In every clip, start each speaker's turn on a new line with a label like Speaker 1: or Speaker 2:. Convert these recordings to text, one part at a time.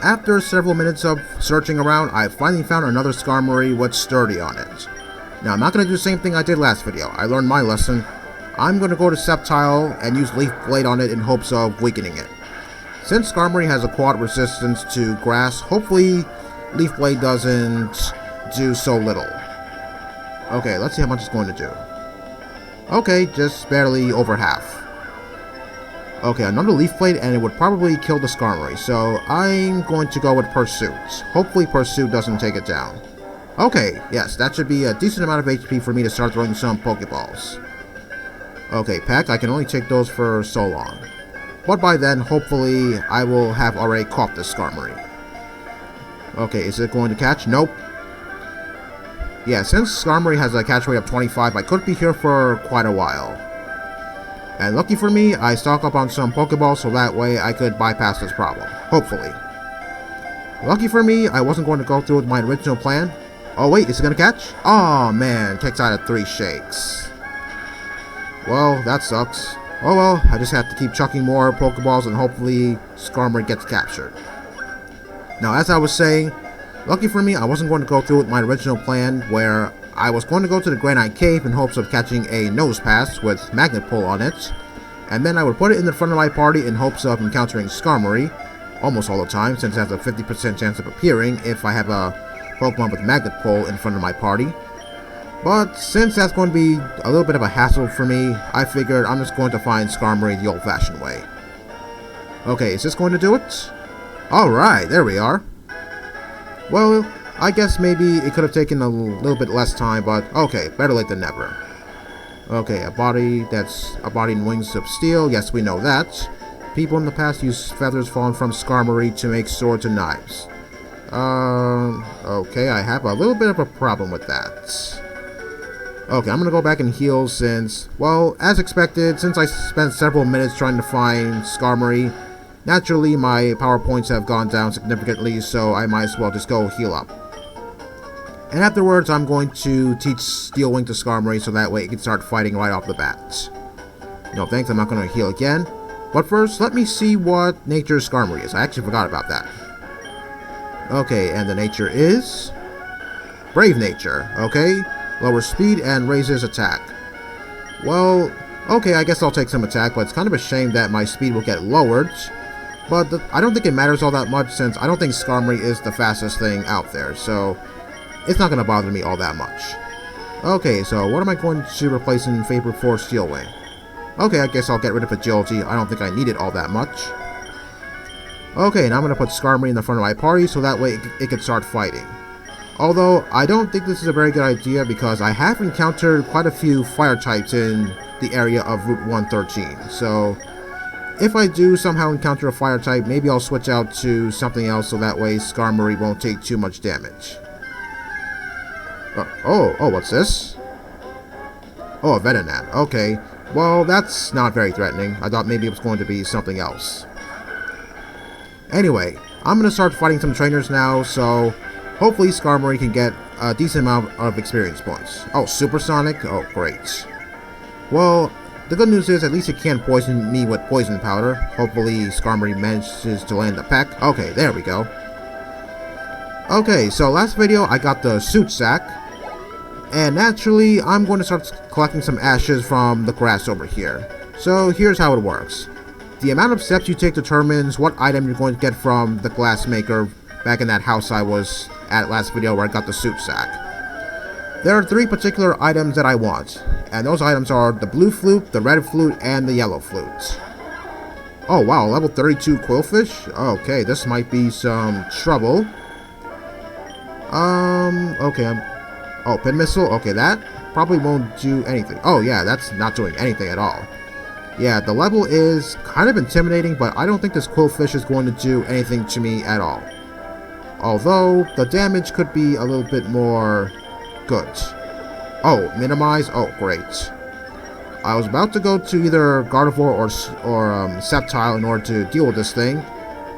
Speaker 1: After several minutes of searching around, I finally found another Skarmory with Sturdy on it. Now, I'm not going to do the same thing I did last video. I learned my lesson. I'm going to go to Sceptile and use Leaf Blade on it in hopes of weakening it. Since Skarmory has a quad resistance to grass, hopefully Leaf Blade doesn't do so little. Okay, let's see how much it's going to do. Okay, just barely over half. Okay, another Leaf Blade and it would probably kill the Skarmory, so I'm going to go with Pursuit. Hopefully Pursuit doesn't take it down. Okay, yes, that should be a decent amount of HP for me to start throwing some Pokeballs. Okay, Peck, I can only take those for so long. But by then, hopefully, I will have already caught this Skarmory. Okay, is it going to catch? Nope. Yeah, since Skarmory has a catch rate of 25, I could be here for quite a while. And lucky for me, I stock up on some Pokeballs so that way I could bypass this problem. Hopefully. Lucky for me, I wasn't going to go through with my original plan. Oh wait, is it going to catch? Oh man, kicks out of 3 shakes. Well, that sucks. Oh well, I just have to keep chucking more Pokeballs and hopefully Skarmory gets captured. Now, as I was saying, lucky for me, I wasn't going to go through with my original plan where I was going to go to the Granite Cave in hopes of catching a Nose Pass with Magnet Pull on it, and then I would put it in the front of my party in hopes of encountering Skarmory, almost all the time since it has a 50% chance of appearing if I have a Pokemon with Magnet Pull in front of my party. But since that's going to be a little bit of a hassle for me, I figured I'm just going to find Skarmory the old-fashioned way. Okay, is this going to do it? Alright, there we are. Well, I guess maybe it could have taken a little bit less time, but okay, better late than never. Okay, a body and wings of steel, yes, we know that. People in the past used feathers fallen from Skarmory to make swords and knives. Okay, I have a little bit of a problem with that. Okay, I'm gonna go back and heal since, well, as expected, since I spent several minutes trying to find Skarmory, naturally my power points have gone down significantly, so I might as well just go heal up. And afterwards, I'm going to teach Steel Wing to Skarmory so that way it can start fighting right off the bat. No thanks, I'm not going to heal again. But first, let me see what nature Skarmory is. I actually forgot about that. Okay, and the nature is Brave Nature, okay? Lower speed and raises attack. Well, okay, I guess I'll take some attack, but it's kind of a shame that my speed will get lowered. But I don't think it matters all that much since I don't think Skarmory is the fastest thing out there, so it's not going to bother me all that much. Okay, so what am I going to replace in favor for Steel Wing? Okay, I guess I'll get rid of Agility. I don't think I need it all that much. Okay, now I'm going to put Skarmory in the front of my party so that way it can start fighting. Although, I don't think this is a very good idea because I have encountered quite a few fire types in the area of Route 113. So, if I do somehow encounter a fire type, maybe I'll switch out to something else so that way Skarmory won't take too much damage. Oh, what's this? Oh, a Venonat. Okay. Well, that's not very threatening. I thought maybe it was going to be something else. Anyway, I'm going to start fighting some trainers now, so hopefully Skarmory can get a decent amount of experience points. Oh, Supersonic? Oh, great. Well, the good news is at least it can't poison me with Poison Powder. Hopefully Skarmory manages to land a peck. Okay, there we go. Okay, so last video I got the Suit Sack. And naturally, I'm going to start collecting some ashes from the grass over here. So here's how it works. The amount of steps you take determines what item you're going to get from the glass maker back in that house I was at last video where I got the Suit Sack. There are 3 particular items that I want, and those items are the blue flute, the red flute, and the yellow flute. Oh wow, level 32 Quillfish? Okay, this might be some trouble. Okay, oh, Pin Missile? Okay, that probably won't do anything. Oh yeah, that's not doing anything at all. Yeah, the level is kind of intimidating, but I don't think this Quillfish is going to do anything to me at all. Although, the damage could be a little bit more good. Oh, minimize? Oh, great. I was about to go to either Gardevoir or Sceptile in order to deal with this thing,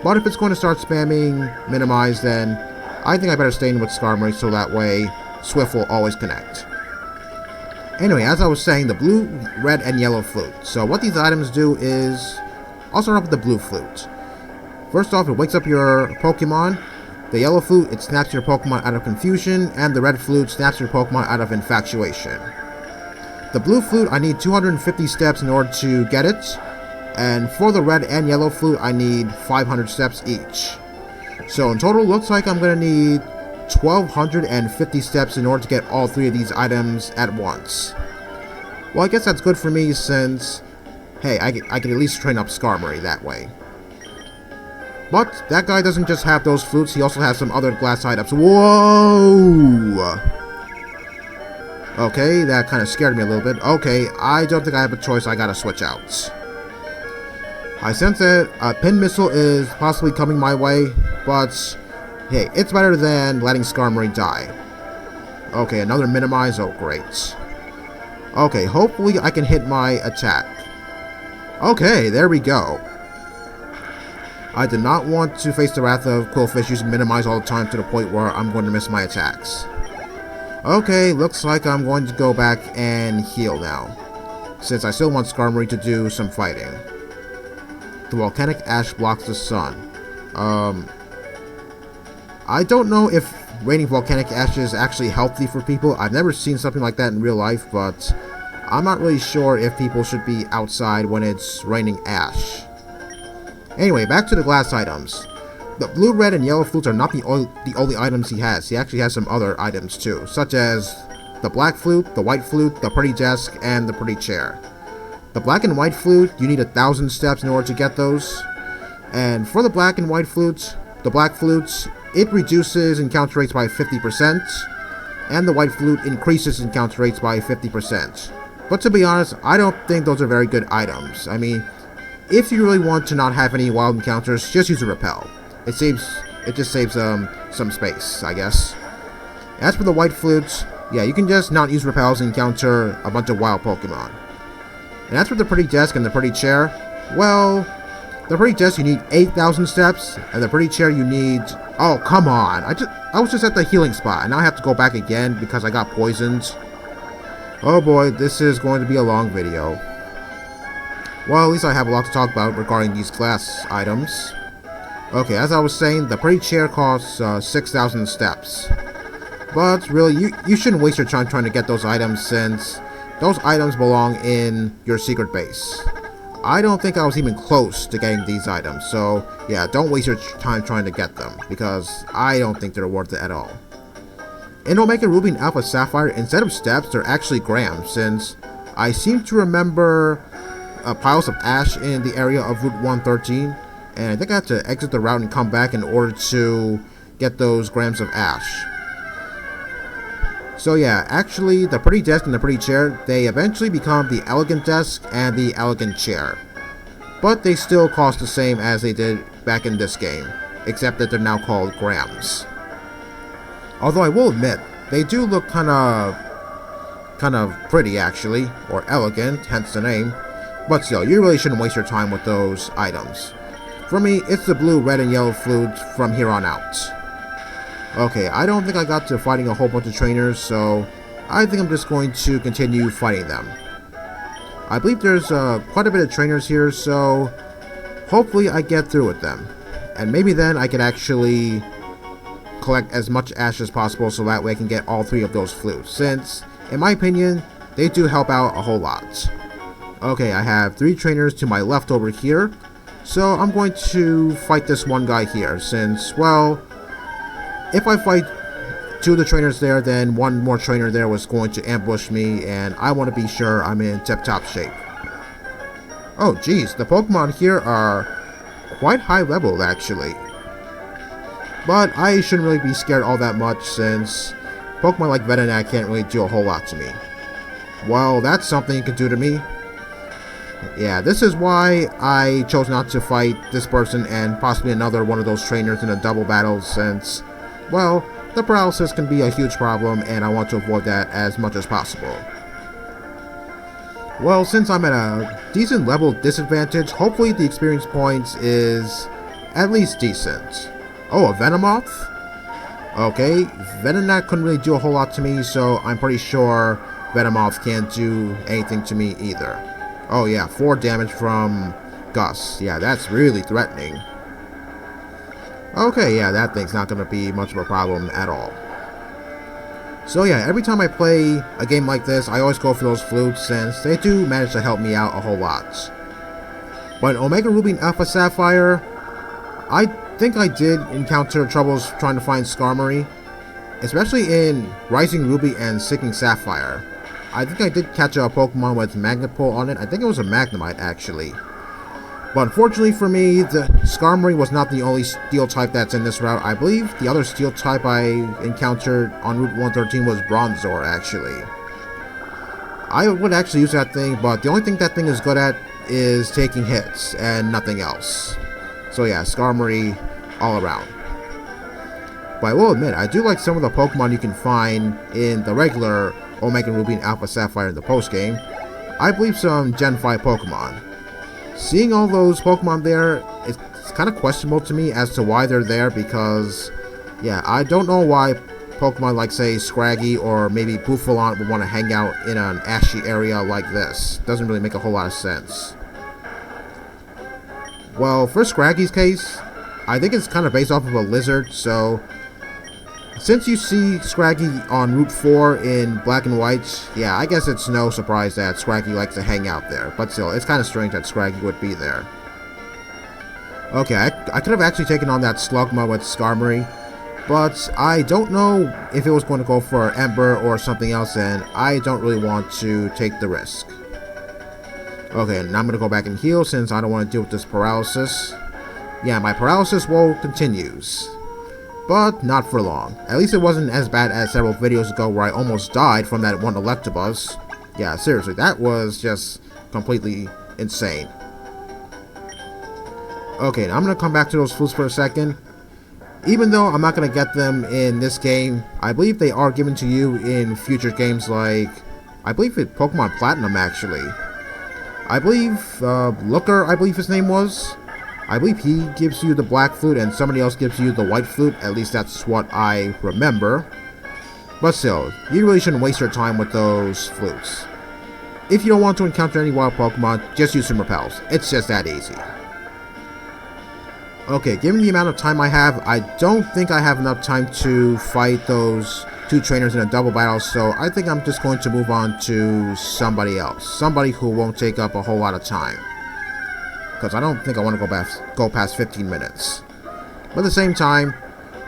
Speaker 1: but if it's going to start spamming minimize, then I think I better stay in with Skarmory so that way Swift will always connect. Anyway, as I was saying, the blue, red, and yellow flute. So what these items do is, I'll start off with the blue flute. First off, it wakes up your Pokemon. The yellow flute, it snaps your Pokemon out of confusion, and the red flute snaps your Pokemon out of infatuation. The blue flute, I need 250 steps in order to get it, and for the red and yellow flute, I need 500 steps each. So in total, looks like I'm going to need 1,250 steps in order to get all three of these items at once. Well, I guess that's good for me since, hey, I can at least train up Skarmory that way. But that guy doesn't just have those flutes, he also has some other glass items. Whoa! Okay, that kind of scared me a little bit. Okay, I don't think I have a choice, I gotta switch out. I sense that a pin missile is possibly coming my way, but hey, it's better than letting Skarmory die. Okay, another minimize, oh great. Okay, hopefully I can hit my attack. Okay, there we go. I did not want to face the wrath of Quillfish using minimize all the time to the point where I'm going to miss my attacks. Okay, looks like I'm going to go back and heal now, since I still want Skarmory to do some fighting. The volcanic ash blocks the sun. I don't know if raining volcanic ash is actually healthy for people. I've never seen something like that in real life, but I'm not really sure if people should be outside when it's raining ash. Anyway, back to the glass items. The blue, red, and yellow flutes are not the only items he has. He actually has some other items too, such as the black flute, the white flute, the pretty desk, and the pretty chair. The black and white flute, you need 1,000 steps in order to get those. And for the black and white flutes, the black flutes, it reduces encounter rates by 50%, and the white flute increases encounter rates by 50%. But to be honest, I don't think those are very good items. I mean, if you really want to not have any wild encounters, just use a repel. It just saves some space, I guess. As for the white flutes, yeah, you can just not use repels and encounter a bunch of wild Pokemon. And as for the pretty desk and the pretty chair, well, the pretty desk you need 8,000 steps, and the pretty chair you need... Oh, come on! I was just at the healing spot, and now I have to go back again because I got poisoned. Oh boy, this is going to be a long video. Well, at least I have a lot to talk about regarding these glass items. Okay, as I was saying, the pretty chair costs 6,000 steps. But really, you shouldn't waste your time trying to get those items since those items belong in your secret base. I don't think I was even close to getting these items, so yeah, don't waste your time trying to get them, because I don't think they're worth it at all. In Omega Ruby and Alpha Sapphire, instead of steps, they're actually grams, since I seem to remember piles of ash in the area of Route 113, and I think I have to exit the route and come back in order to get those grams of ash. So yeah, actually, the pretty desk and the pretty chair, they eventually become the elegant desk and the elegant chair. But they still cost the same as they did back in this game, except that they're now called grams. Although I will admit, they do look kind of pretty actually, or elegant, hence the name. But still, you really shouldn't waste your time with those items. For me, it's the blue, red, and yellow flutes from here on out. Okay, I don't think I got to fighting a whole bunch of trainers, so I think I'm just going to continue fighting them. I believe there's quite a bit of trainers here, so hopefully I get through with them. And maybe then I can actually collect as much ash as possible so that way I can get all three of those flutes, since, in my opinion, they do help out a whole lot. Okay, I have 3 trainers to my left over here, so I'm going to fight this one guy here, since, well, if I fight 2 of the trainers there, then one more trainer there was going to ambush me, and I want to be sure I'm in tip-top shape. Oh geez, the Pokemon here are quite high level actually. But I shouldn't really be scared all that much since Pokemon like Venonat can't really do a whole lot to me. Well, that's something you can do to me. Yeah, this is why I chose not to fight this person and possibly another one of those trainers in a double battle since, well, the paralysis can be a huge problem and I want to avoid that as much as possible. Well, since I'm at a decent level disadvantage, hopefully the experience points is at least decent. Oh, a Venomoth? Okay, Venonat couldn't really do a whole lot to me, so I'm pretty sure Venomoth can't do anything to me either. Oh yeah, 4 damage from Gus. Yeah, that's really threatening. Okay, yeah, that thing's not going to be much of a problem at all. So yeah, every time I play a game like this, I always go for those flutes, since they do manage to help me out a whole lot. But in Omega Ruby and Alpha Sapphire, I think I did encounter troubles trying to find Skarmory, especially in Rising Ruby and Sinking Sapphire. I think I did catch a Pokemon with Magnet Pull on it. I think it was a Magnemite, actually. But unfortunately for me, the Skarmory was not the only Steel type that's in this route. I believe the other Steel type I encountered on Route 113 was Bronzor, actually. I would actually use that thing, but the only thing that thing is good at is taking hits and nothing else. So yeah, Skarmory all around. But I will admit, I do like some of the Pokemon you can find in the regular Omega Ruby and Alpha Sapphire in the post-game. I believe some Gen 5 Pokemon. Seeing all those Pokemon there, it's kind of questionable to me as to why they're there, because, yeah, I don't know why Pokemon like, say, Scraggy or maybe Bouffalon would want to hang out in an ashy area like this. Doesn't really make a whole lot of sense. Well, for Scraggy's case, I think it's kind of based off of a lizard, so since you see Scraggy on Route 4 in black and white, yeah, I guess it's no surprise that Scraggy likes to hang out there. But still, it's kind of strange that Scraggy would be there. Okay, I could have actually taken on that Slugma with Skarmory, but I don't know if it was going to go for Ember or something else, and I don't really want to take the risk. Okay, now I'm going to go back and heal since I don't want to deal with this paralysis. Yeah, my paralysis woe continues. But not for long. At least it wasn't as bad as several videos ago where I almost died from that one Electabuzz. Yeah, seriously, that was just completely insane. Okay, now I'm going to come back to those flutes for a second. Even though I'm not going to get them in this game, I believe they are given to you in future games like, I believe it's Pokemon Platinum, actually. I believe, Looker, I believe his name was. I believe he gives you the black flute and somebody else gives you the white flute. At least that's what I remember. But still, you really shouldn't waste your time with those flutes. If you don't want to encounter any wild Pokemon, just use some repels. It's just that easy. Okay, given the amount of time I have, I don't think I have enough time to fight those two trainers in a double battle, so I think I'm just going to move on to somebody else. Somebody who won't take up a whole lot of time. Because I don't think I want to go past 15 minutes. But at the same time,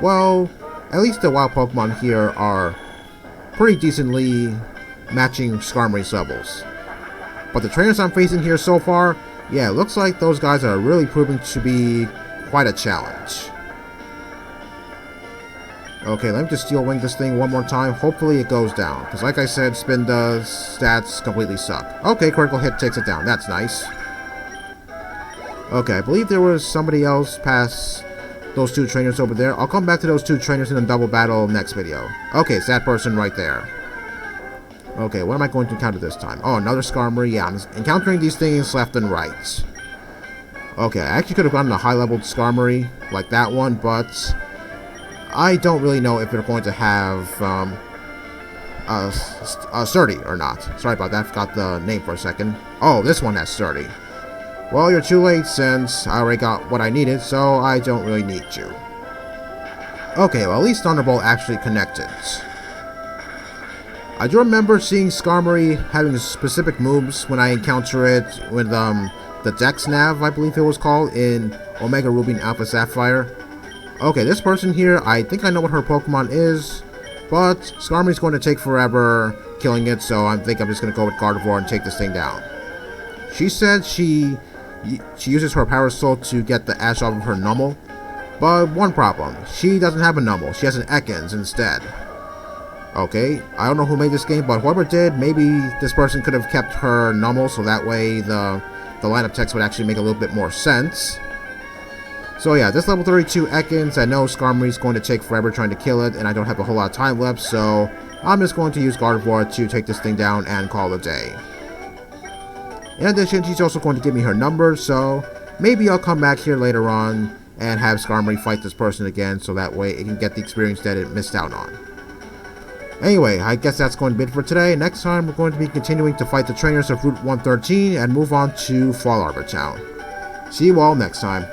Speaker 1: well, at least the wild Pokemon here are pretty decently matching Skarmory's levels. But the trainers I'm facing here so far, yeah, it looks like those guys are really proving to be quite a challenge. Okay, let me just Steel Wing this thing one more time. Hopefully it goes down. Because like I said, Spinda's stats completely suck. Okay, critical hit takes it down. That's nice. Okay, I believe there was somebody else past those two trainers over there. I'll come back to those two trainers in a double battle next video. Okay, it's that person right there. Okay, what am I going to encounter this time? Oh, another Skarmory. Yeah, I'm encountering these things left and right. Okay, I actually could have gotten a high-leveled Skarmory like that one, but I don't really know if they're going to have Sturdy or not. Sorry about that, I forgot the name for a second. Oh, this one has Sturdy. Well, you're too late since I already got what I needed, so I don't really need you. Okay, well at least Thunderbolt actually connected. I do remember seeing Skarmory having specific moves when I encounter it with the Dex Nav, I believe it was called, in Omega Ruby and Alpha Sapphire. Okay, this person here, I think I know what her Pokemon is, but Skarmory's going to take forever killing it, so I think I'm just going to go with Gardevoir and take this thing down. She said she uses her Power Soul to get the ash off of her Numel, but one problem, she doesn't have a Numel, she has an Ekans instead. Okay, I don't know who made this game, but whoever did, maybe this person could have kept her Numel, so that way the line of text would actually make a little bit more sense. So yeah, this level 32 Ekans, I know Skarmory's going to take forever trying to kill it, and I don't have a whole lot of time left, so I'm just going to use Gardevoir to take this thing down and call it a day. In addition, she's also going to give me her number, so maybe I'll come back here later on and have Skarmory fight this person again, so that way it can get the experience that it missed out on. Anyway, I guess that's going to be it for today. Next time, we're going to be continuing to fight the trainers of Route 113 and move on to Fall Arbor Town. See you all next time.